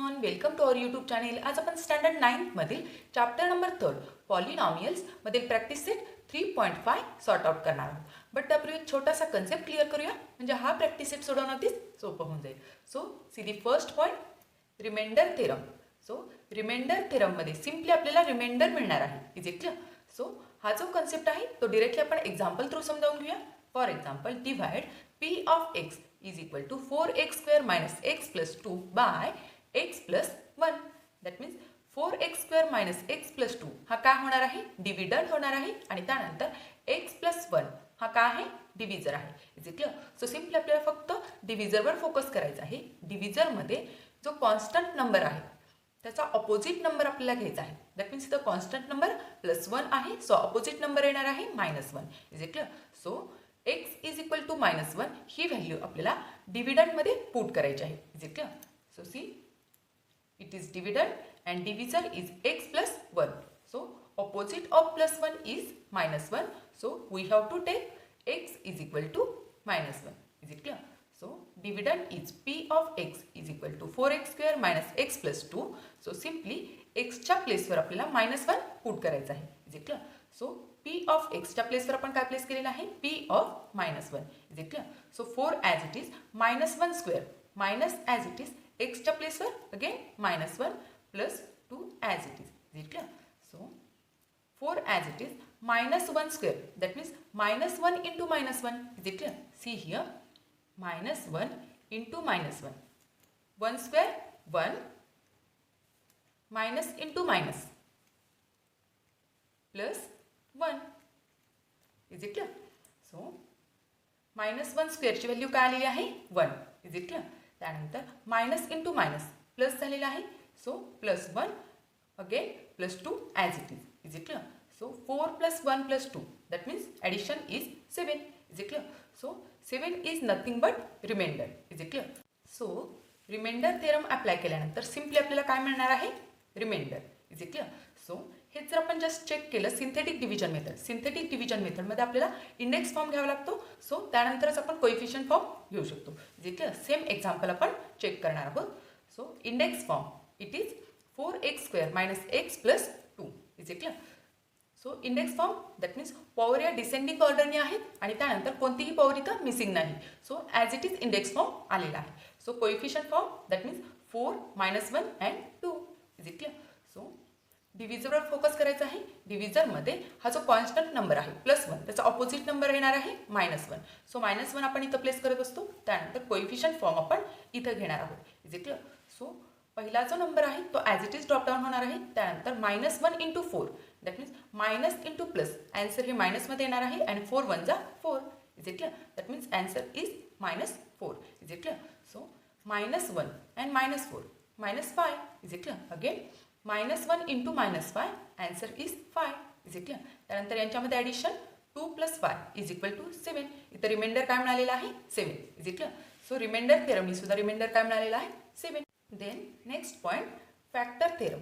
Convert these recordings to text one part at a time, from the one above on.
Everyone, welcome to our YouTube channel. आज आपण standard 9th मधील चॅप्टर नंबर 3 पॉलिनॉमियल्स मधील प्रॅक्टिस सेट 3.5 सॉर्ट आउट करणार आहोत. बट त्यापूर्वी एक छोटासा कन्सेप्ट क्लिअर करूया, म्हणजे हा प्रॅक्टिस सेट सोडवणं अगदी सोपं होऊन जाईल. So see the first point, reminder theorem. So reminder थेरममध्ये सिम्पली आपल्याला रिमाइंडर मिळणार आहे. Is it clear? सो हा जो कन्सेप्ट आहे तो डिरेक्टली आपण एक्झाम्पल थ्रू समजावून घेऊया. For example, divide p of x is equal to 4x square minus x plus 2 by x plus 1. That means 4x square minus x plus 2 हा काय होणार आहे? डिव्हिडंड होणार आहे. आणि त्यानंतर x plus 1 हा काय आहे? डिव्हिजर आहे. Is it clear? So simply आपल्याला फक्त डिव्हिजरवर फोकस करायचा आहे. डिव्हिजरमध्ये जो कॉन्स्टंट नंबर आहे त्याचा ऑपोजिट नंबर आपल्याला घ्यायचा आहे. दॅट मीन्स इथं कॉन्स्टंट नंबर +1 आहे, सो ऑपोजिट नंबर येणार आहे -1. Is it clear? So x is equal to -1 ही व्हॅल्यू आपल्याला डिव्हिडंडमध्ये पुट करायची आहे. Is it clear? So see, it is dividend and divisor is x plus 1. So opposite of +1 is -1. So we have to take x is equal to -1. Is it clear? So dividend is p of x is equal to 4x square minus x plus 2. So simply एक्सच्या प्लेसवर आपल्याला -1 put करायचं आहे. Is it clear? So p of x च्या प्लेसवर आपण काय place केलेलं आहे? p of -1. Is it clear? So 4 as it is -1 square minus as it is x च्या प्लेसवर again -1 plus 2 as it is. Is it clear? So 4 as it is -1 square, that means -1 into -1. Is it clear? See here, -1 into -1. 1 square 1 minus into minus plus 1. Is it clear? So -1 स्क्वेअरची value काय आलेली आहे? 1. Is it clear? त्यानंतर minus into minus plus झालेला आहे, so +1 again +2 as it is. Is it clear? So 4 + 1 + 2 that means addition is 7. Is it clear? So 7 is nothing but reminder. Is it clear? So reminder theorem apply केल्यानंतर simply आपल्याला काय मिळणार आहे? Reminder. Is it clear? So हे जर आपण just check केलं, synthetic division method, synthetic division मेथडमध्ये आपल्याला इंडेक्स फॉर्म घ्यावा लागतो. सो त्यानंतरच आपण कोइफिशियंट फॉर्म घेऊ शकतो. जे की सेम एक्झाम्पल आपण चेक करणार आहोत. So index form it is 4x square minus x plus 2. Is it clear? So index form that means power या डिसेंडिंग ऑर्डरने आहेत आणि त्यानंतर कोणतीही पॉवर इथं मिसिंग नाही. So as it is index form आलेला आहे. So coefficient form that means 4 -1 and 2. Is it clear? So डिव्हिजरवर फोकस करायचा आहे. डिव्हिजरमध्ये हा जो कॉन्स्टंट नंबर आहे +1 त्याचा ऑपोजिट नंबर येणार आहे -1. सो -1 आपण इथं प्लेस करत असतो. त्यानंतर कोइफिशियंट फॉर्म आपण इथं घेणार आहोत. Is it clear? सो पहिला जो नंबर आहे तो as it is drop down होणार आहे. त्यानंतर -1 into 4 that means minus into plus, answer हे मायनसमध्ये येणार आहे आणि 4 1 जा 4. Is it clear? That means answer is -4. Is it clear? So -1 and -4 -5. Is it clear? Again -1 into -5 answer is 5. Is it clear? त्यानंतर यांच्यामध्ये ॲडिशन 2 + 5 इज इक्वल टू 7. इथं reminder काय मिळालेलं आहे? 7. Is it clear? So reminder थेरमनी सुद्धा reminder काय मिळालेला आहे? 7. Then next point, factor theorem.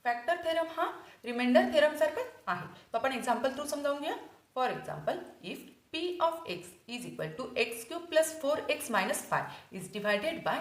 Factor theorem हा रिमाइंडर थेरमसारखा आहे. तो आपण एक्झाम्पल थ्रू समजावून घेऊया. For example, if p of x is equal to x³ plus 4x minus 5 is divided by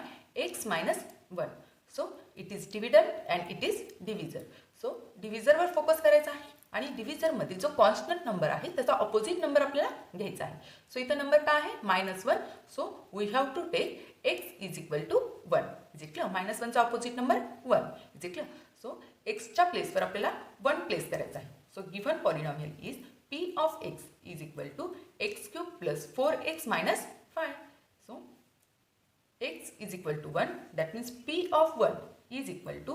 x minus 1. So it is dividend and it is divisor. So डिव्हिजरवर focus करायचा आहे आणि डिव्हिजरमध्ये जो कॉन्स्टंट नंबर आहे त्याचा opposite number आपल्याला घ्यायचा आहे. सो इथं नंबर काय आहे? -1. So we have to take x is equal to 1. Is it clear? -1चा opposite number 1. Is it clear? So एक्सच्या प्लेसवर आपल्याला 1 प्लेस करायचा आहे. So given polynomial is p of x is equal to x³ plus 4x minus 5. So x is equal to 1, that means p of 1 is equal to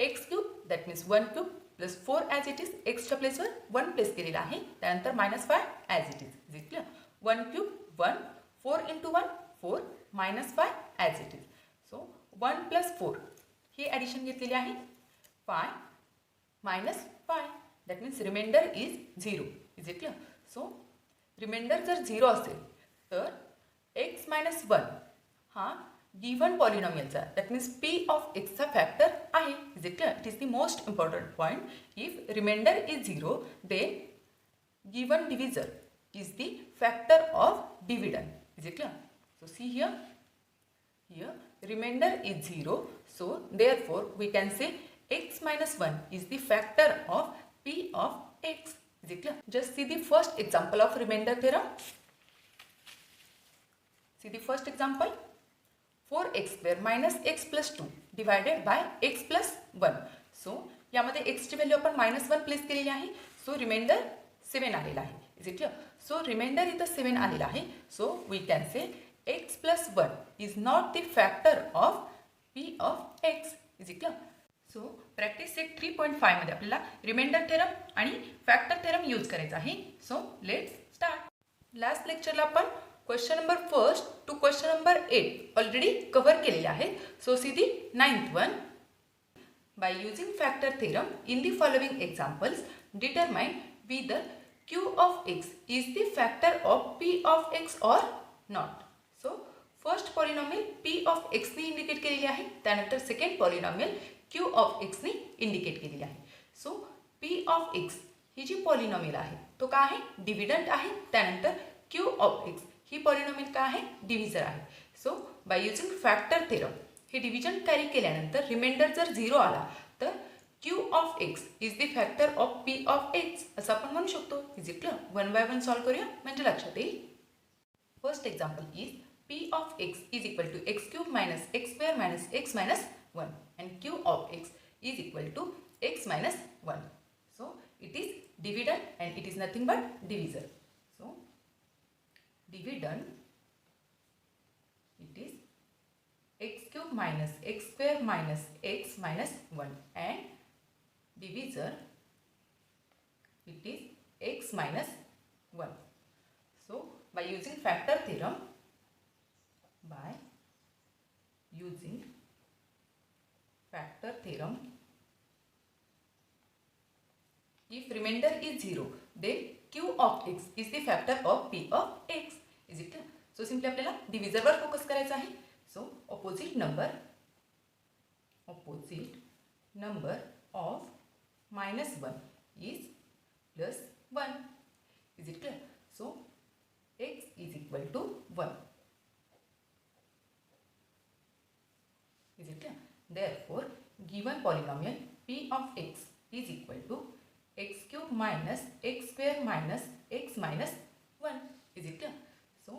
x³ that means 1³ plus 4 as it is, x च्या प्लेसवर 1 place केलेला आहे. त्यानंतर -5 as it is. Is it clear? 1³ 1, 4 into 1 4 -5 as it is. So 1 plus 4 he addition घेतलेली आहे. 5 minus 5 that means remainder is 0. Is it clear? So remainder जर 0 असेल तर x - 1 हा गिव्हन पॉलिनॉमियलचा that means p of x चा factor आहे. Is it clear? It is the most important point. If remainder is 0 then given divisor is the factor of dividend. Is it clear? So see here remainder is 0. So therefore we can say x minus 1 is the factor of p of x. Is it clear? Just see the first example of remainder theorem. See the first example. 4x square minus x plus 2 divided by x plus 1. So यामध्ये x ची value आपण -1 place केलेली आहे. सो reminder 7 आलेला आहे. Is it clear? So reminder इथं 7 आलेला आहे. So we can say x plus 1 is not the factor of p of x. Is it clear? So practice set 3.5 मध्ये आपल्याला रिमाइंडर थेरम आणि फॅक्टर थेरम यूज करायचा आहे. So let's start. लास्ट लेक्चरला आपण question number 1 to question number 8 already cover केलेले आहेत. So see the 9th one. By using factor theorem in the following examples, determine whether q of x is the factor of p of x or not. So first polynomial p of x ने indicate केलेली आहे. त्यानंतर second polynomial q of x ने indicate केलेली आहे. So p of x he ji polynomial आहे तो काय आहे? डिव्हिडंट आहे. त्यानंतर q of x he polynomial काय आहे? डिव्हिजर आहे. So by using factor theorem हे डिव्हिजन कॅरी केल्यानंतर रिमाइंडर जर 0 आला तर q of x is the factor of p of x असं आपण म्हणू शकतो. Is it clear? One by one solve करूया म्हणजे लक्षात येईल. First example is p of x is equal to x cube minus x square minus x minus 1 and q of x is equal to x minus 1. So it is dividend and it is nothing but divisor. So dividend it is x cube minus x square minus x minus 1 and divisor it is x minus 1. So by using factor theorem, if remainder is 0 then q of x is the factor of p of x. Is it clear? So simply आपल्याला डिव्हिजर वर focus करायचा आहे. So opposite number of -1 is +1. Is it clear? So x is equal to 1. Is it clear? Therefore given polynomial p of x is equal to x cube minus x square minus x minus 1. Is it clear? So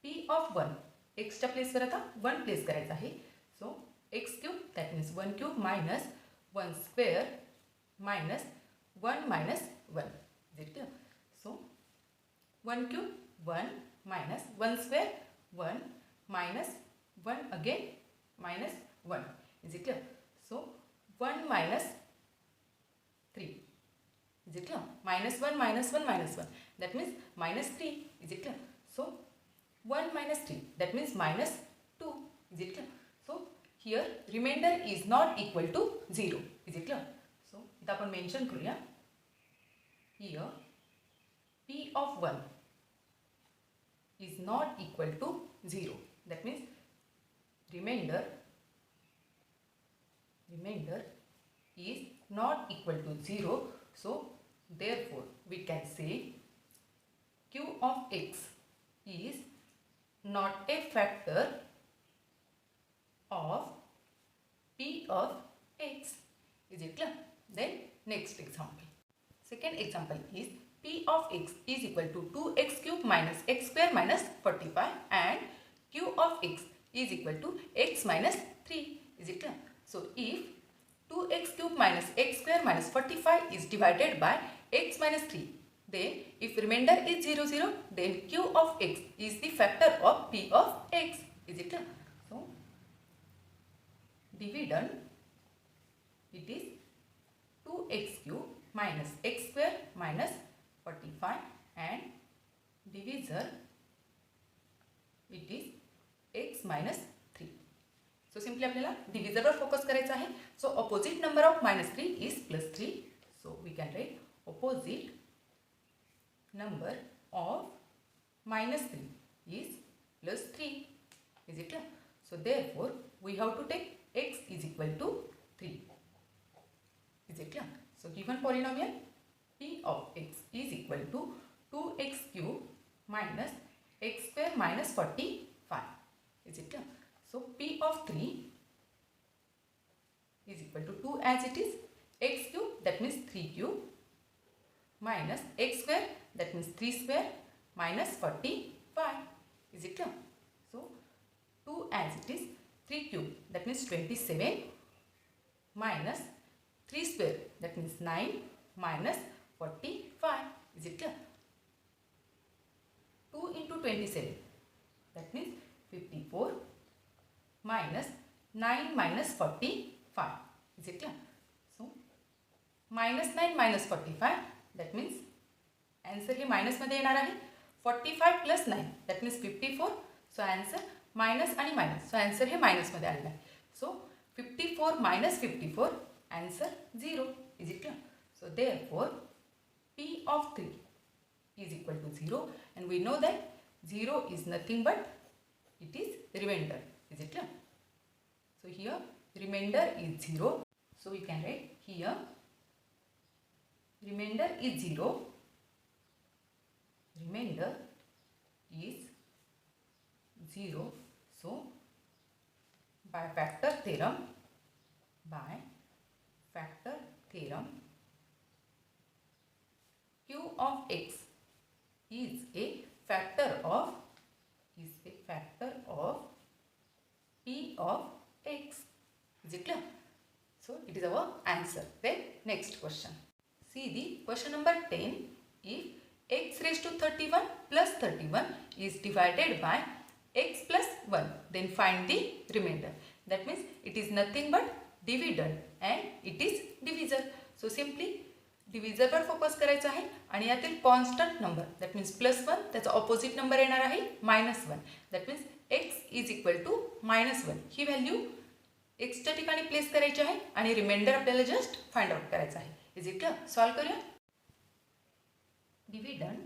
p of 1 एक्सच्या प्लेसवर आता 1 place करायचा आहे. So x cube that means 1 cube minus 1 square minus 1 minus 1. Is it clear? So 1 cube 1 minus 1 square 1 minus 1 again minus 1. Is it clear? So 1 minus 3. Is it clear? -1 -1 -1 that means -3. Is it clear? So 1 minus 3 that means -2. Is it clear? So here remainder is not equal to 0. Is it clear? So इथं आपण mention करूया. Here p of 1 is not equal to 0. That means remainder is not equal to 0. So therefore we can say q of x is not a factor of p of x. Is it clear? Then next example. Second example is p of x is equal to 2x cube minus x square minus 45 and q of x is equal to x minus 3. Is it clear? So if 2x cube minus x square minus 45 is divided by x minus 3, then if remainder is 0 0 then q of x is the factor of p of x. Is it clear? So dividend it is 2x cube minus x square minus 45 and divisor it is x minus 3. So simply आपल्याला डिव्हिजर वर focus करायचा आहे. So opposite number of -3 is +3. So we can write opposite number of -3 is +3. Is it clear? So therefore we have to take x is equal to 3. Is it clear? So given polynomial p of x is equal to 2x cube minus x square minus 45. Is it clear? So P of 3 is equal to 2 as it is, x cube that means 3 cube minus x square that means 3 square minus 45. Is it clear? So 2 as it is, 3 cube that means 27 minus 3 square that means 9 minus 45. Is it clear? 2 into 27 that means 54 minus 9 minus 45. Is it clear? So minus 9 minus 45 that means answer हे minus मध्ये येणार आहे. 45 plus 9 that means 54. So answer minus आणि minus, so answer हे minus मध्ये आलेलं आहे. सो 54 minus 54 answer 0. Is it clear? So therefore P of 3 is equal to 0, and we know that 0 is nothing but it is remainder. Is it clear? So here remainder is 0, so we can write here remainder is 0, remainder is 0. So by factor theorem, q of x is a factor of p of x. Is it clear? So it is our answer. Then next question. See the question number 10. If x raised to 31 plus 31 is divided by x plus 1, then find the remainder. That means it is nothing but dividend and it is divisor. So simply divisor वर focus करायचा आहे आणि यातील constant number that means +1 त्याचा opposite number येणार आहे -1. That means x is equal to -1 ही value x च्या ठिकाणी प्लेस करायची आहे आणि रिमाइंडर आपल्याला जस्ट फाइंड आउट करायचा आहे. Is it clear? सॉल्व करूया. Dividend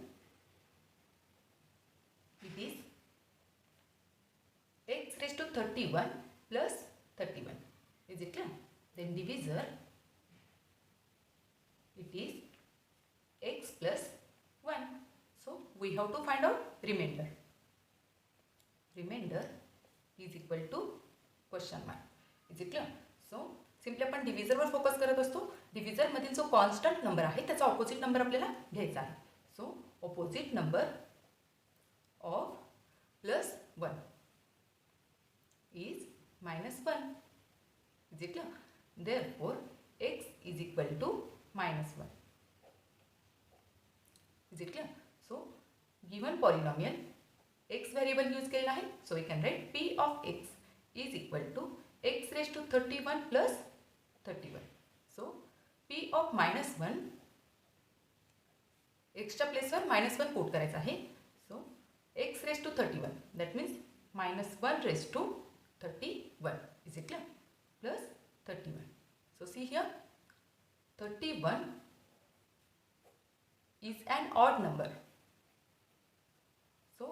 it is x raised to 31 plus 31. Is it clear? Then divisor it is x plus 1. So we have to find out remainder. Remainder is equal to question mark. Is it clear? So simply आपण डिव्हिजर वर focus करत असतो. डिव्हिजर मधील जो constant number आहे त्याचा opposite number आपल्याला घ्यायचा आहे. So opposite number of +1 is -1. Is it clear? Therefore x is equal to -1. Is it clear? So given polynomial x variable use केलेला आहे, so we can write p of x is equal to x raised to 31 plus 31. So p of -1 x च्या प्लेसवर -1 put करायचा आहे. So x raised to 31 that means -1 raised to 31. Is it clear? Plus 31. So see here 31 is an odd number. So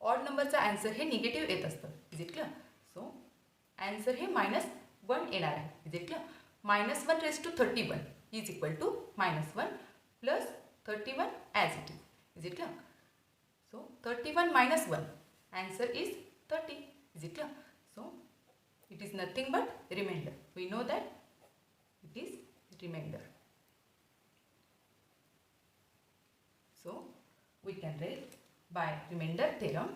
odd number चा answer हे negative येत असतं. Is it clear? So answer हे -1 येणार आहे. Is it clear? -1 raised to 31 is equal to -1 plus 31 as it is. Is it clear? So 31 minus 1 answer is 30. Is it clear? So it is nothing but remainder. We know that it is remainder. So we can write by remainder theorem.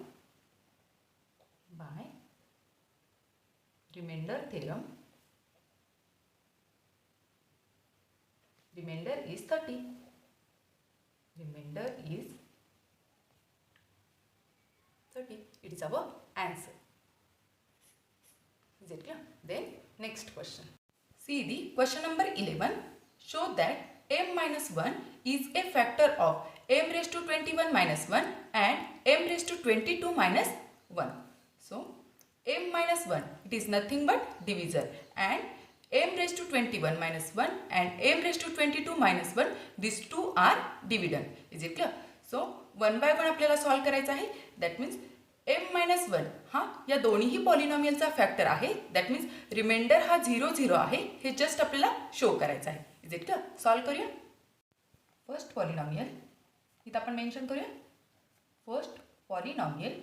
By remainder theorem, remainder is 30. Remainder is 30. It is our answer. Is it clear? Then next question. See the question number 11. Show that m minus 1 is a factor of m raised to 21 minus 1 and m raised to 22 minus 1. So m minus 1 it is nothing but divisor, and m raised to 21 minus 1 and m raised to 22 minus 1 these two are dividend. Is it clear? So one by one आपल्याला solve करायचं आहे. That means m minus 1 हा या दोन्हीही पॉलिनॉमियलचा factor आहे. That means reminder हा 0 0 आहे. हे just आपल्याला शो करायचं आहे. Is it clear? सॉल्व करूया. फर्स्ट पॉलिनॉमियल इथं आपण मेन्शन करूया. First polynomial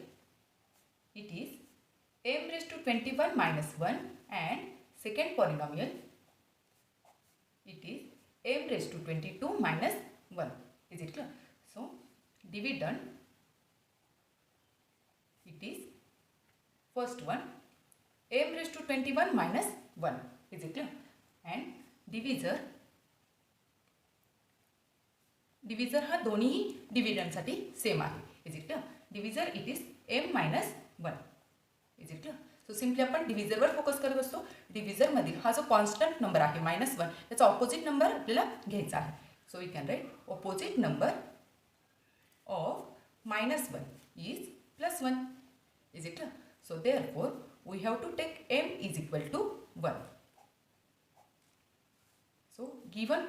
it is m raised to 21 minus 1 and second polynomial it is m raised to 22 minus 1. Is it clear? So dividend it is first one m raised to 21 minus 1. Is it clear? And divisor हा दोन्ही डिव्हिडंडसाठी same आहे. Is it clear? Divisor it is m minus 1. Is it clear? So simply आपण डिव्हिजरवर focus करत असतो. डिव्हिजरमधील हा जो कॉन्स्टंट नंबर आहे -1 त्याचा ऑपोजिट नंबर आपल्याला घ्यायचा आहे. So we can write opposite number of -1 is +1. Is it clear? So therefore we have to take m is equal to 1. So given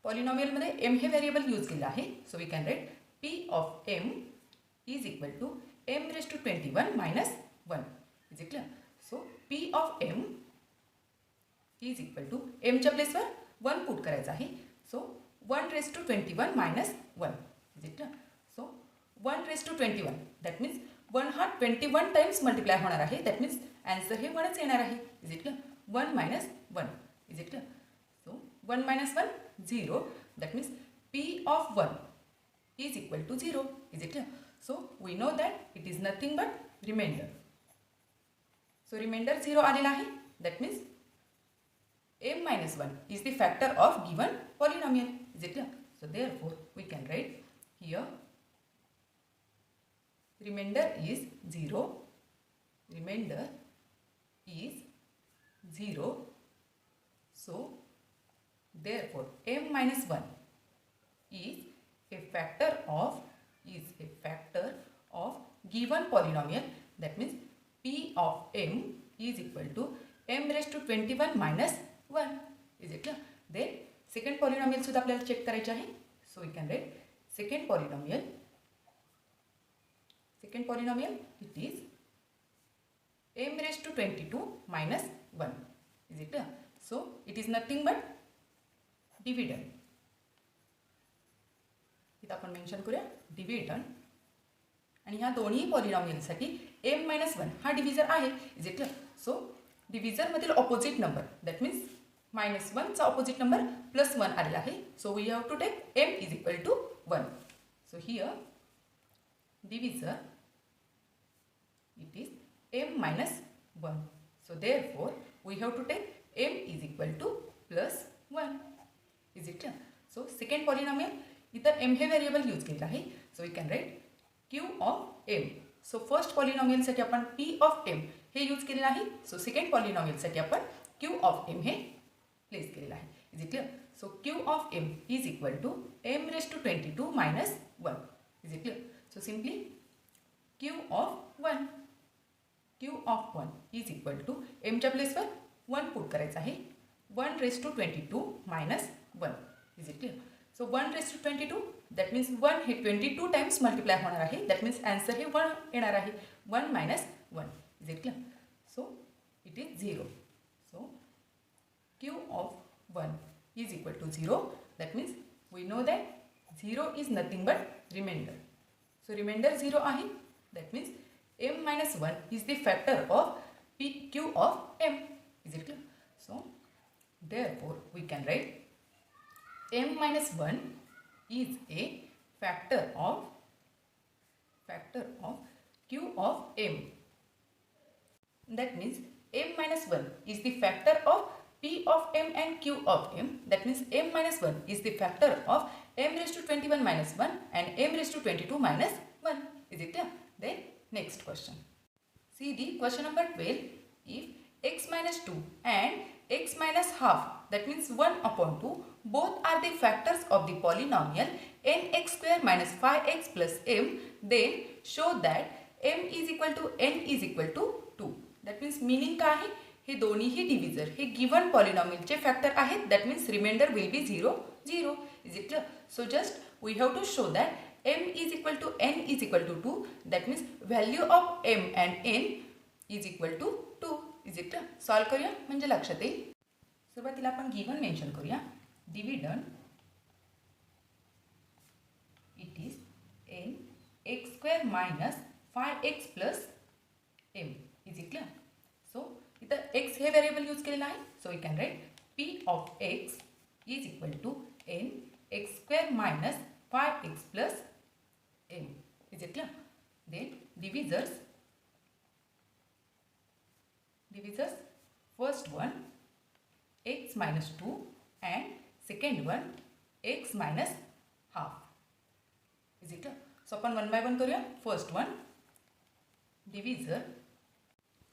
पॉलिनॉमियलमध्ये m हे व्हेरिएबल यूज केलं आहे. So we can write p of m is equal to m raise to 21 minus 1. Is it clear? So p of m is equal to mच्या प्लेसवर 1 put करायचं आहे. So 1 raise to 21 minus 1. Is it clear? So 1 raise to 21 that means 1 हा 21 times multiply होणार आहे. That means answer हे 1च येणार आहे. Is it clear? 1 minus 1. Is it clear? So 1 minus 1 0. That means p of 1 is equal to 0. Is it clear? So we know that it is nothing but remainder. So remainder 0 आलेला आहे. That means m minus 1 is the factor of given polynomial. Is it clear? So therefore we can write here remainder is 0. Remainder is 0. So therefore m minus 1 is a factor of given polynomial. That means p of m is equal to m raised to 21 minus 1. Is it clear? Then second polynomial सुद्धा आपल्याला check करायचे आहे. So we can write second polynomial it is m raised to 22 minus 1. Is it clear? So it is nothing but dividend. इथं आपण mention करूया dividend. आणि ह्या दोन्ही पॉलिनॉमियलसाठी m minus 1 हा डिव्हिजर आहे. Is it clear? सो डिव्हिजरमधील ऑपोजिट नंबर दॅट मीन्स -1चा ऑपोजिट नंबर +1 आलेला आहे. So we have to take m is equal to 1. So here divisor it is m minus 1. So therefore we have to take m is equal to +1. Is it clear? So second polynomial इथं m हे variable use केलं आहे. So we can write q of m. So first पॉलिनॉमियलसाठी आपण p of m हे use केलेलं आहे. So second पॉलिनॉमियलसाठी आपण q ऑफ m हे प्लेस केलेलं आहे. Is it clear? So q of m is equal to m raise to 22 minus 1. Is it clear? So simply q of 1 is equal to mच्या प्लेसवर 1 put करायचं आहे. 1 raised to 22 minus 1. Is it clear? So 1 raised to 22 that means 1 हे 22 times multiply होणार आहे. that means answer हे 1 येणार आहे. 1 minus 1. Is it clear? So it is 0. So q of 1 is equal to 0. That means we know that 0 is nothing but remainder. So remainder 0 आहे. That means m minus 1 is the factor of q of m. Is it clear? So therefore we can write m minus 1 is a factor of q of m. That means m minus 1 is the factor of p of m and q of m. That means m minus 1 is the factor of m raised to 21 minus 1 and m raised to 22 minus 1. Is it clear? Then next question. See the question number 12. If x minus 2 and x minus half that means 1 upon 2 both are the factors of the polynomial nx square minus 5x plus m, then show that m is equal to n is equal to 2. That means meaning काय आहे? हे दोन्हीही divisor हे given पॉलिनॉमियलचे factor आहेत. That means remainder will be 0 0. Is it clear? So just we have to show that m is equal to n is equal to 2. That means value of m and n is equal to 2. Is it clear? Solve करूया म्हणजे लक्षात येईल. सुरुवातीला आपण given mention करूया. Dividend it is n x square minus 5x plus m. Is it clear. So इथं x हे variable use केलेलं आहे. So we can write p of x is equal to n x square minus 5x plus m. Is it clear? Then divisors first one x minus 2 and second one x minus half. Is it clear? So आपण one by one करूया. First one divisor.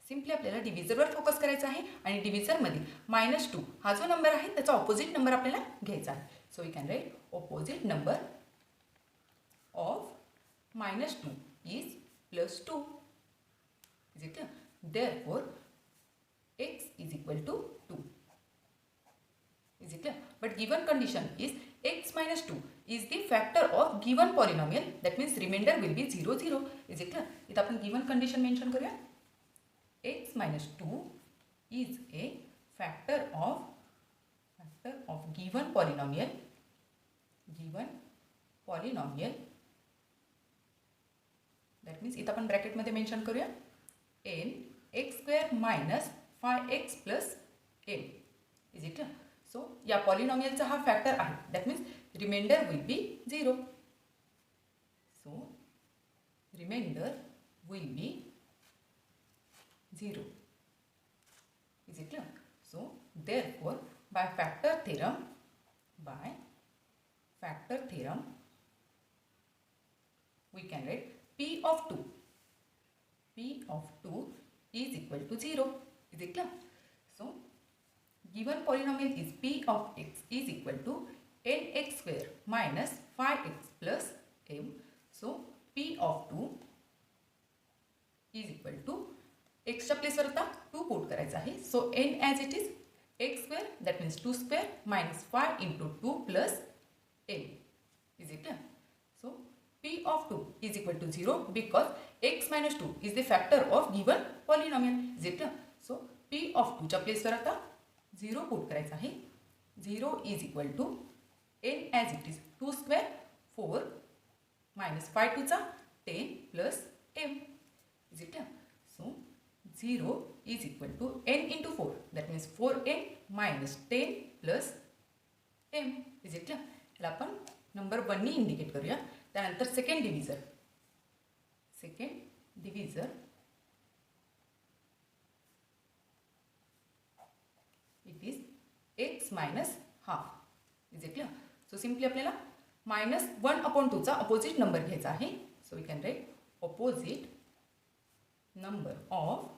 Simply आपल्याला डिव्हिजरवर focus करायचा आहे आणि डिव्हिजरमध्ये -2 हा जो number आहे त्याचा ऑपोजिट नंबर आपल्याला घ्यायचा आहे. So we can write opposite number of -2 is +2. Is it clear? Therefore, x is equal to 2. Is it clear? But given condition is x minus 2 is the factor of given polynomial. That means remainder will be 0, 0. Is it clear? इथं आपण given condition mention करूया. x minus 2 is a factor of given polynomial. That means इथं आपण ब्रॅकेटमध्ये mention करूया n x square minus 5x plus m. Is it clear? So या पॉलिनॉमियलचा हा फॅक्टर आहे. That means remainder will be 0. So remainder will be 0. Is it clear? So therefore by factor theorem we can write P of 2 is equal to 0. Is it clear? So given polynomial is P of x is equal to nx square minus 5x plus m. So P of 2 is equal to x च्या प्लेसवर आता 2 put करायचा आहे. सो n as it is x square, that means 2 square minus 5 into 2 plus m. Is it clear? So P of 2 is equal to 0 because x minus 2 is the factor of given polynomial. Is it clear? So P of 2 च्या प्लेसवर आता 0 put करायचा आहे. 0 is equal to n as it is 2 square 4 minus 5 2 चा 10 plus m. Is it clear? So 0 is equal to n into 4. That means 4n minus 10 plus m. Is it clear? याला आपण number 1 नी indicate करूया. त्यानंतर second divisor it is x minus half. Is it clear? So simply आपल्याला -1/2 चा opposite number घ्यायचा आहे. So we can write opposite number of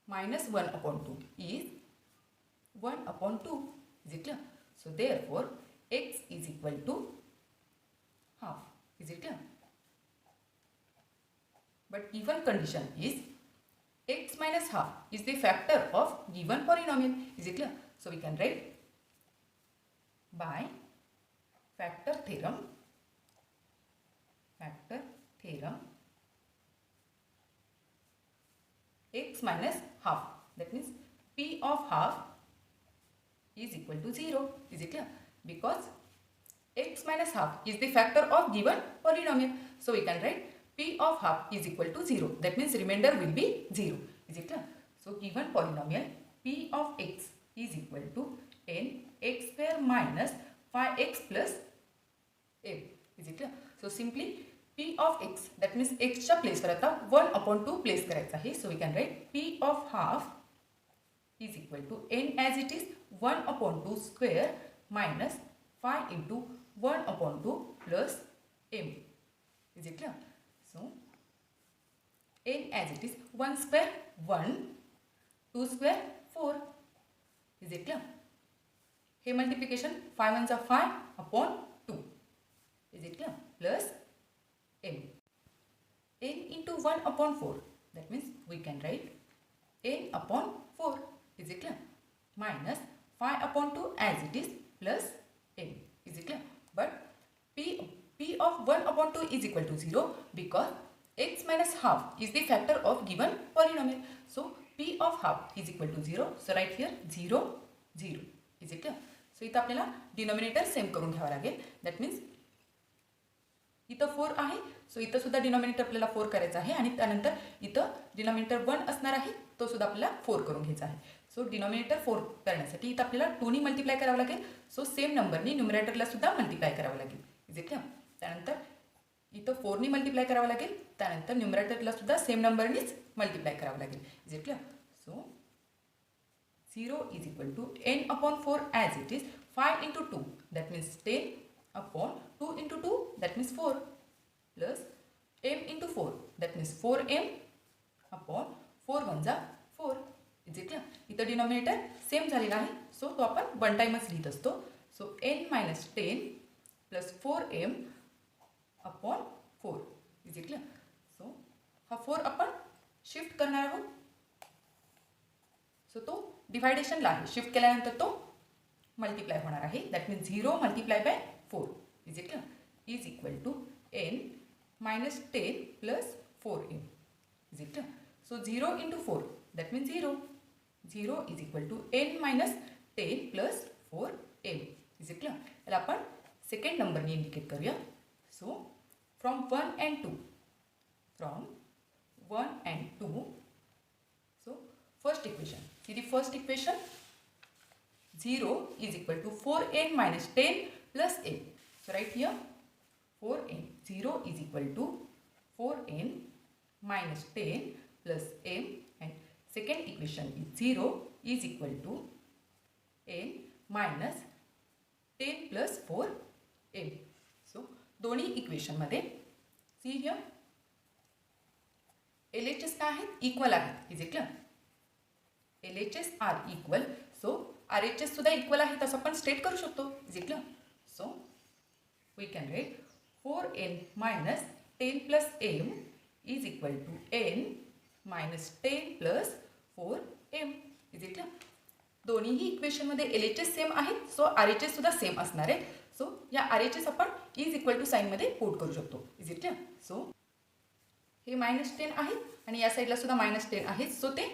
-1/2 is 1/2. Is it clear? So therefore x is equal to half. Is it clear? But given condition is x minus half is the factor of given polynomial. Is it clear? So we can write by factor theorem x minus half. That means P of half is equal to 0. Is it clear? Because x minus half is the factor of given polynomial. So we can write P of half is equal to 0. That means remainder will be 0. Is it clear? So given polynomial P of x is equal to n x square minus 5x plus m. Is it clear? So simply P of x, that means x च्या प्लेसवर आता 1/2 place करायचा आहे. So we can write P of half is equal to n as it is 1/2 square minus 5 into 1/2 plus m. Is it clear? So n as it is 1 square 1, 2 square 4. Is it clear? हे multiplication 5 1 चा 5/2. Is it clear? Plus m. n into 1/4. That means we can write n/4. Is it clear? Minus 5/2 as it is plus m. Is it clear? But P of 1/2 is equal to 0 because x minus half is the factor of given polynomial. So P of half is equal to 0. So right here 0, 0. Is it clear? So इथं आपल्याला denominator same करून घ्यावा लागेल. That means इथं 4 आहे, सो इथं सुद्धा denominator आपल्याला 4 करायचा आहे आणि त्यानंतर इथं डिनॉमिनेटर 1 असणार आहे, तो सुद्धा आपल्याला 4 करून घ्यायचा आहे. सो डिनॉमिनेटर 4 करण्यासाठी इथं आपल्याला 2नी मल्टिप्लाय करावं लागेल. सो सेम नंबरनी न्युमरेटरला सुद्धा मल्टिप्लाय करावं लागेल. Is it clear? त्यानंतर इथं 4नी मल्टिप्लाय करावं लागेल, त्यानंतर न्युमरेटरला सुद्धा सेम नंबरनीच मल्टिप्लाय करावं लागेल. Is it clear? So 0 is equal to n upon 4 as it is. 5 into 2, that means 10 upon 2 into 2, that means 4, plus m into 4, that means 4m upon 4 1 4. Is it clear? इथं denominator same झालेला आहे, so तो आपण one टाइमच लिहित असतो. So n minus 10 plus 4m upon 4. Is it clear? So हा 4 आपण शिफ्ट करणार आहोत. सो तो डिवायडेशनला आहे, शिफ्ट केल्यानंतर तो मल्टिप्लाय होणार आहे. That means 0 multiply by 4. Is it clear? Is equal to n minus 10 plus 4m. Is it clear? So 0 into 4, that means 0. 0 is equal to n minus 10 plus 4m. Is it clear? याला आपण second नंबरने indicate करूया. So from 1 and 2, from 1 and 2, so first equation, see the first equation, 0 is equal to 4n minus 10 plus m. So right here 4n, 0 is equal to 4n minus 10 plus m, and second equation is 0 is equal to n minus 10 plus 4m. So दोन्ही इक्वेशनमध्ये see here LHS काय आहेत? Equal आहेत. Is it clear? LHS are equal, so RHS सुद्धा equal आहे, तसं आपण state करू शकतो. Is it clear? So we can write 4n minus 10 plus m is equal to n minus 10 plus 4m. Is it clear? दोन्हीही इक्वेशनमध्ये LHS same आहेत, सो RHS सुद्धा same असणार आहे. सो या RHS आपण इज इक्वल टू साईनमध्ये पुट करू शकतो. Is it clear? सो हे -10 आहेत आणि या साईडला सुद्धा -10 आहेत, सो ते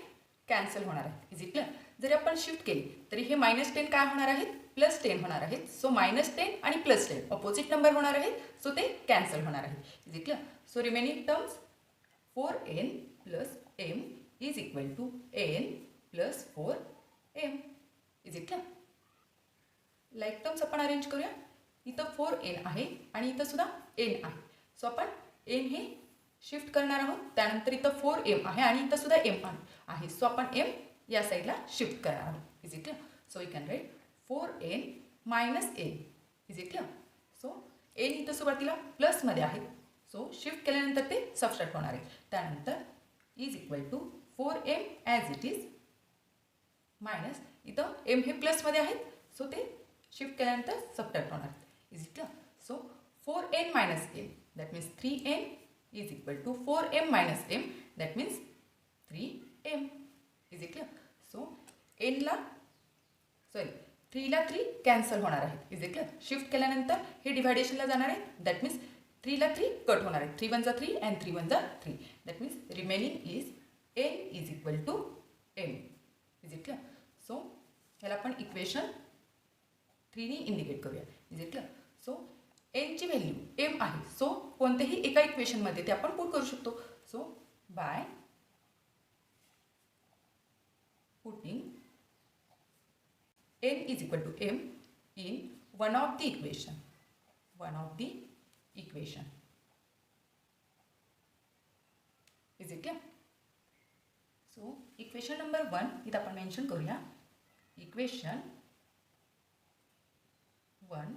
कॅन्सल होणार आहे. Is it clear? जरी आपण शिफ्ट केली तरी हे -10 काय होणार आहेत? +10 होणार आहेत. सो -10 आणि +10 ऑपोजिट नंबर होणार आहेत, सो ते कॅन्सल होणार आहे. Is it clear? So remaining terms 4n plus m is equal to n plus 4m. Is it clear? Like terms आपण अरेंज करूया. इथं 4n आहे आणि इथं सुद्धा n आहे, सो आपण n हे शिफ्ट करणार आहोत. त्यानंतर इथं 4m आहे आणि इथं सुद्धा m आहे, सो आपण m या साईडला शिफ्ट करणार आहोत. Is it clear? So we can write 4n minus n. Is it clear? So n इथं सुरुवातीला प्लसमध्ये आहे, सो शिफ्ट केल्यानंतर ते सबस्ट्रॅक्ट होणार आहे. त्यानंतर is equal to 4m as it is minus इथं m हे प्लसमध्ये आहेत, सो ते शिफ्ट केल्यानंतर सबट्रॅक्ट होणार. Is it clear? So 4n minus n, that means 3n is equal to 4m minus m, that means 3m. Is it clear? So n ला 3 ला 3 कॅन्सल होणार आहे. Is it clear? शिफ्ट केल्यानंतर हे डिव्हायडेशनला जाणार आहे, that means 3 ला 3 cut होणार आहे. 3 1 3 and 3 1 3, that means remaining is n is equal to m. Is it clear? So ह्याला आपण इक्वेशन 3 नी इंडिकेट करूया. Is it clear? So n ची व्हॅल्यू m आहे, सो कोणत्याही एका इक्वेशनमध्ये ते आपण पुट करू शकतो. So by putting n is equal to m in one of the equation. Is it clear? So equation number 1 इथं आपण मेन्शन करूया. Equation 1,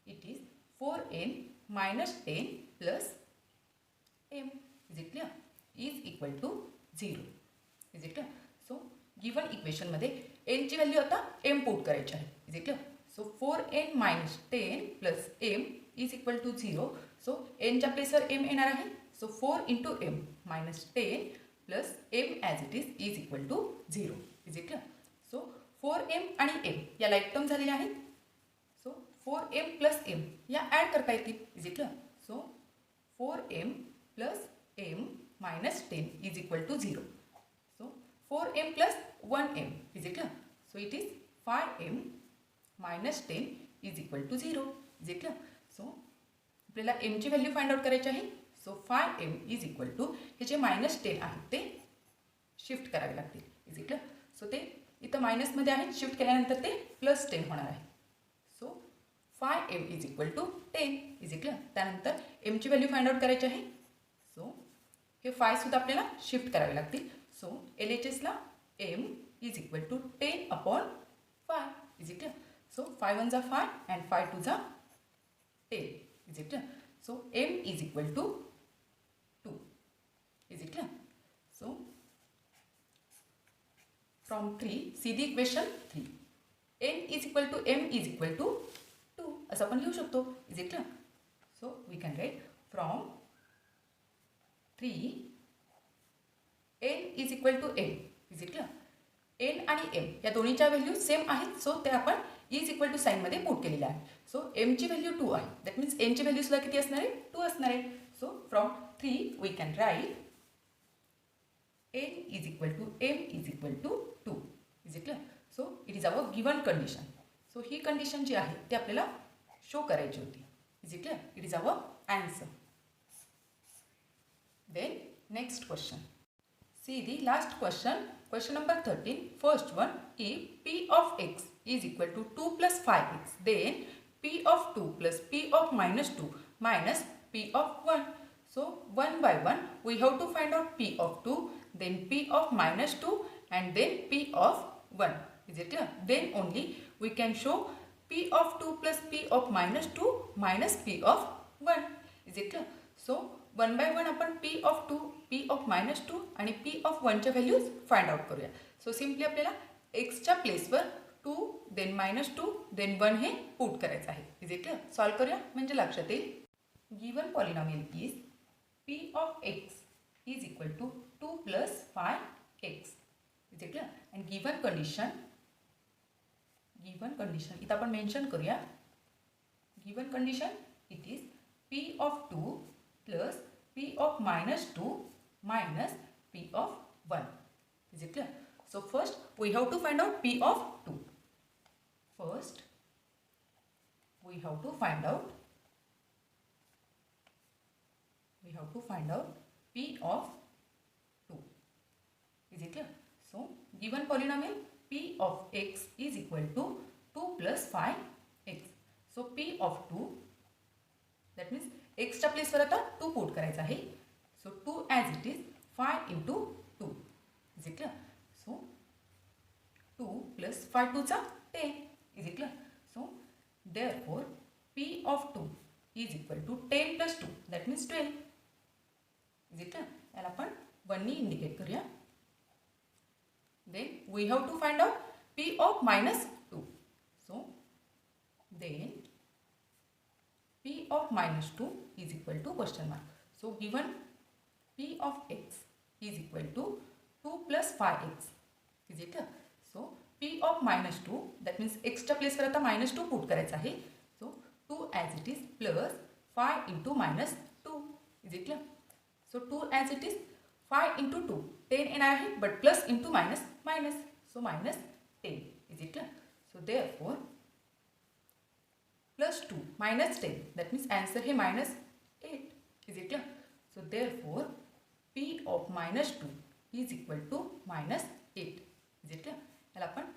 it is 4n minus 10 plus m. Is it clear? Is equal to 0. Is it clear? So given equation मध्ये n ची value आता m put करायची आहे. Is it clear? So 4n minus 10 plus m is equal to 0. So n च्या प्लेसवर m येणार आहे, सो 4 into m minus 10 plus m as it is equal to 0. Is it clear? So 4m आणि m या like term झालेल्या आहेत, सो 4m plus m या add करता येतील. Is it clear? So 4m plus m minus 10 is equal to 0. So 4m plus 1m. Is it clear? So it is 5m minus 10 is equal to 0. Is it clear? So आपल्याला एमची value find out करायची आहे. So 5m is equal to हे जे -10 आहेत ते shift करावे लागतील. Is equal सो ते इथं मायनसमध्ये आहेत, शिफ्ट केल्यानंतर ते +10 होणार आहे. So 5m is equal to 10 is equal. त्यानंतर एमची व्हॅल्यू फाइंड आउट करायची आहे. सो हे 5 सुद्धा आपल्याला शिफ्ट करावे लागतील. सो LHSला m is equal to 10/5 is equal. So 5 1 जा 5 and 5 2 जा 10 is equal. So m is equal to 2 is equal. So from 3 see the equation 3 n is equal to m is equal to 2 असं आपण लिहू शकतो. Is it clear. So we can write from 3 n is equal to m is it clear. n आणि m या दोन्हीच्या value same आहेत. सो ते आपण इज इक्वल टू साईनमध्ये पुट केलेलं आहे. सो mची व्हॅल्यू 2 आहे. दॅट मीन्स nची व्हॅल्यू सुद्धा किती असणार आहे? 2 असणार आहे. So from 3 we can write n is equal to m is equal to 2 is it clear. So it is our given condition. So ही कंडिशन जी आहे ती आपल्याला शो करायची होती. Is it clear? It is our answer. Then next question. See the last question. Question number 13. First one, if p of x is equal to 2 plus 5x, then p of 2 plus p of -2 minus p of 1. So one by one we have to find out p of 2, then p of -2 and then p of 1. Is it clear? Then only we can show p of 2 plus p of -2 minus p of 1. Is it clear? So one by one आपण p of 2, p of -2 आणि p of 1 च्या values find out करूया. सो simply आपल्याला x च्या प्लेसवर 2 then -2 then 1 हे put करायचं आहे. Is it clear. Solve करूया म्हणजे लक्षात येईल. Given polynomial is p of x is equal to 2 plus 5x. Is it clear? And given condition इथं आपण मेन्शन करूया. given condition it is p of 2 plus p of -2 minus p of 1. Is it clear? So first we have to find out p of 2. First we have to find out p of 2. Is it clear? So given polynomial p of x is equal to 2 plus 5x. So p of 2 that means x च्या प्लेसवर आता 2 put करायचं आहे. So 2 as it is 5 into 2. Is it clear? So 2 plus 5 2 चा 10. Is it clear? So therefore p of 2 is equal to 10 plus 2 that means 12. Is it clear? याला आपण 1 नी indicate करूया. Then we have to find out p of -2. So then p of -2 is equal to question mark. So given p of x is equal to 2 plus 5x. Is it clear? So p of -2 that means x च्या प्लेसवर आता -2 put करायचं आहे. So 2 as it is plus 5 into -2. Is it clear? So 2 as it is 5 into 2 10 येणार आहे but plus into minus minus. So minus 10. Is it clear? So therefore plus 2 minus 10 that means answer here minus 8. Is it clear? So therefore p of -2 is equal to -8. Is it clear? याला आपण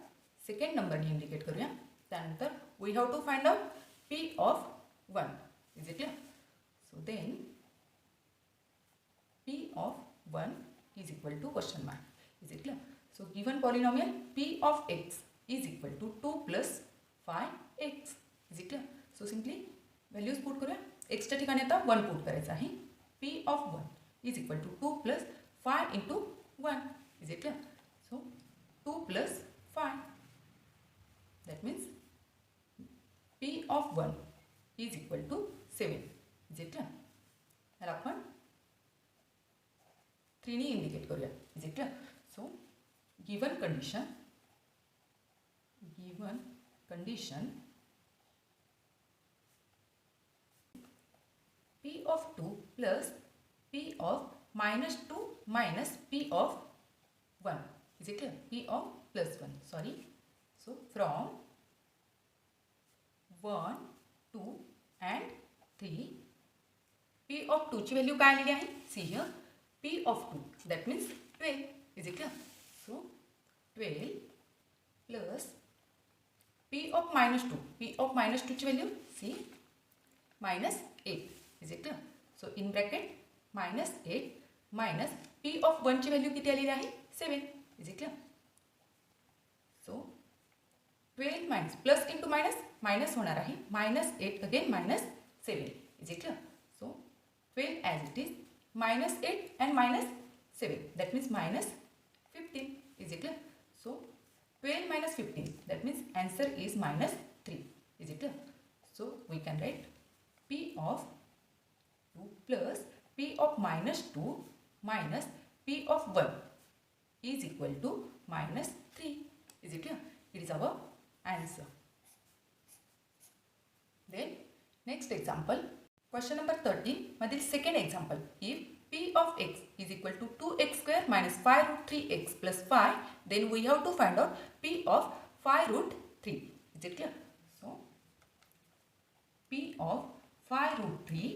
second नंबरने indicate करूया. त्यानंतर we have to find out p of 1. Is it clear? So then p of 1 is equal to question mark. Is it clear? So given polynomial p of x is equal to 2 plus 5x. Is it clear? So simply values put करूया. x च्या ठिकाणी आता 1 put करायचं आहे. p of 1 is equal to 2 plus 5 into 1. Is it clear? So 2 plus 5 that means p of 1 is equal to 7. Is it clear? याला आपण 3 नी indicate करूया. Is it clear? So given condition p of 2 plus p of -2 minus p of 1. Is it clear? p of plus 1. Sorry. So from 1, 2 and 3 P of 2 ची value काय आलेली आहे? See here P of 2 that means 12. Is it clear? So 12 plus P of -2. P of -2 ची value see -8. Is it clear? So in bracket -8 minus P of 1 ची value किती आलेली आहे? 7. Is it clear? So 12 minus plus into minus minus होणार आहे. -8 again -7. Is it clear? So 12 as it is -8 and -7 that means -15. Is it clear? So 12 minus 15 that means answer is -3. Is it clear? So we can write P of 2 plus P of -2 minus P of 1 is equal to -3. Is it clear? It is our answer. Then next example, question number 13 मधील second example. If P of x is equal to 2x square minus 5 root 3x plus 5, then we have to find out P of 5 root 3. Is it clear? So P of 5 root 3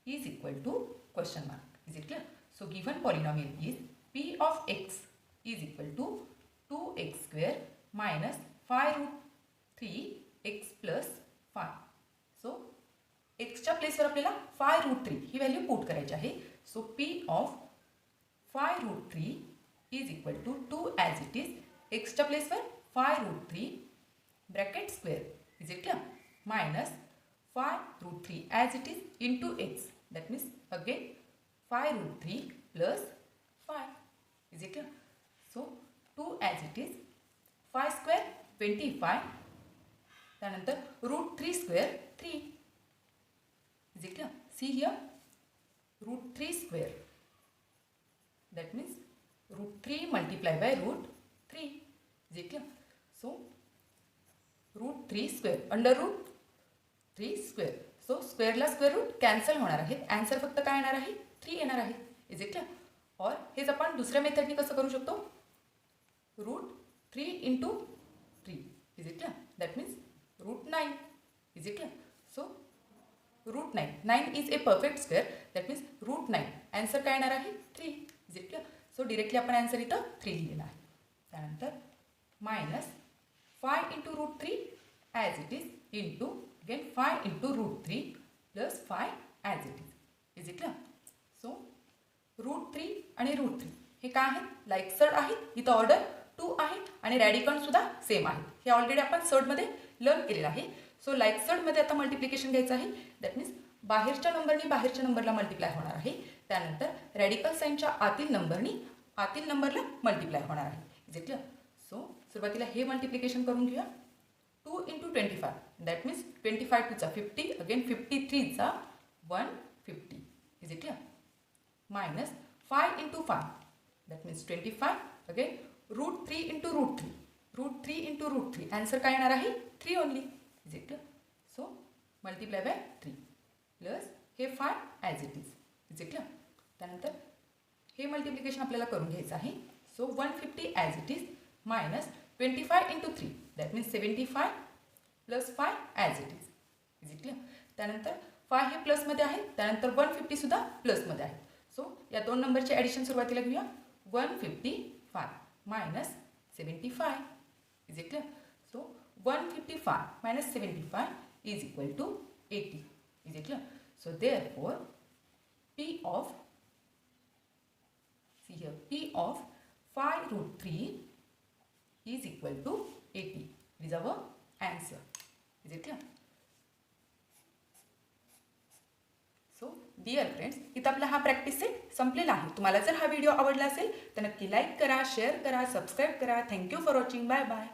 is equal to question mark. Is it clear? So given polynomial is P of x is equal to 2x square minus 5 root 3x plus 5. So एक्सच्या प्लेसवर आपल्याला 5 root 3 ही value put करायची आहे. So P of 5 root 3 is equal to 2 as it is एक्सच्या प्लेसवर 5 root 3 bracket square. Is it clear? Minus 5 root 3 as it is into x that means again 5 root 3 plus 5. Is it clear? So 2 as it is 5 square 25 त्यानंतर root 3 square 3. Is it clear? See here, root 3 square. That means root 3 multiplied by root 3. Is it clear? So root 3 square under root 3 square. So square ला square root cancel होणार आहे. Answer फक्त काय येणार आहे? 3 येणार आहे. Is it clear? और हेच आपण दुसऱ्या मेथडनी कसं करू शकतो? root 3 into 3. Is it clear? That means root 9. Is it clear? So root 9 is a perfect square that means root 9 answer काय येणार आहे? 3. Is it clear? So directly आपण आन्सर इथं 3 लिहिलेला आहे. त्यानंतर minus 5 into root 3 as it is into again 5 into root 3 plus 5 as it is. Is it clear? So root 3 आणि root 3 हे काय आहे? लाईक सर्ड आहेत. इथं ऑर्डर 2 आहे आणि रॅडिकॉन सुद्धा सेम आहे. हे ऑलरेडी आपण सर्डमध्ये लर्न केलेलं आहे. सो लाईक सर्डमध्ये आता मल्टिप्लिकेशन घ्यायचं आहे. दॅट मीन्स बाहेरच्या नंबरनी बाहेरच्या नंबरला मल्टिप्लाय होणार आहे. त्यानंतर रॅडिकल साईनच्या आतील नंबरनी आतील नंबरला मल्टिप्लाय होणार आहे. Is it clear? सो सुरुवातीला हे मल्टिप्लिकेशन करून घेऊया. 2 इंटू 25 दॅट मीन्स 25 टूचा 50 अगेन 53चा 150. Is it clear? Minus 5 into 5 that means 25 again root 3 into root 3 root 3 into root 3 answer काय येणार आहे? 3 only. Is it clear? So multiply by 3 plus हे 5 as it is. Is it clear? त्यानंतर हे multiplication आपल्याला करून घ्यायचं आहे. So 150 as it is minus 25 into 3 that means 75 plus 5 as it is. Is it clear? त्यानंतर 5 हे प्लसमध्ये आहे त्यानंतर 150 सुद्धा प्लसमध्ये आहे. सो या दोन नंबरचे ॲडिशन सुरुवातीला घेऊया. 155 minus 75. Is it clear? So 155 minus 75 is equal to 80. Is it clear? So therefore P of, see here, P of 5 root 3 is equal to 80. It is our answer. Is it clear? So dear friends, इथं आपला हा practice set संपलेला आहे. तुम्हाला जर हा video आवडला असेल तर नक्की लाईक करा, शेअर करा, सबस्क्राईब करा. Thank you for watching. Bye bye.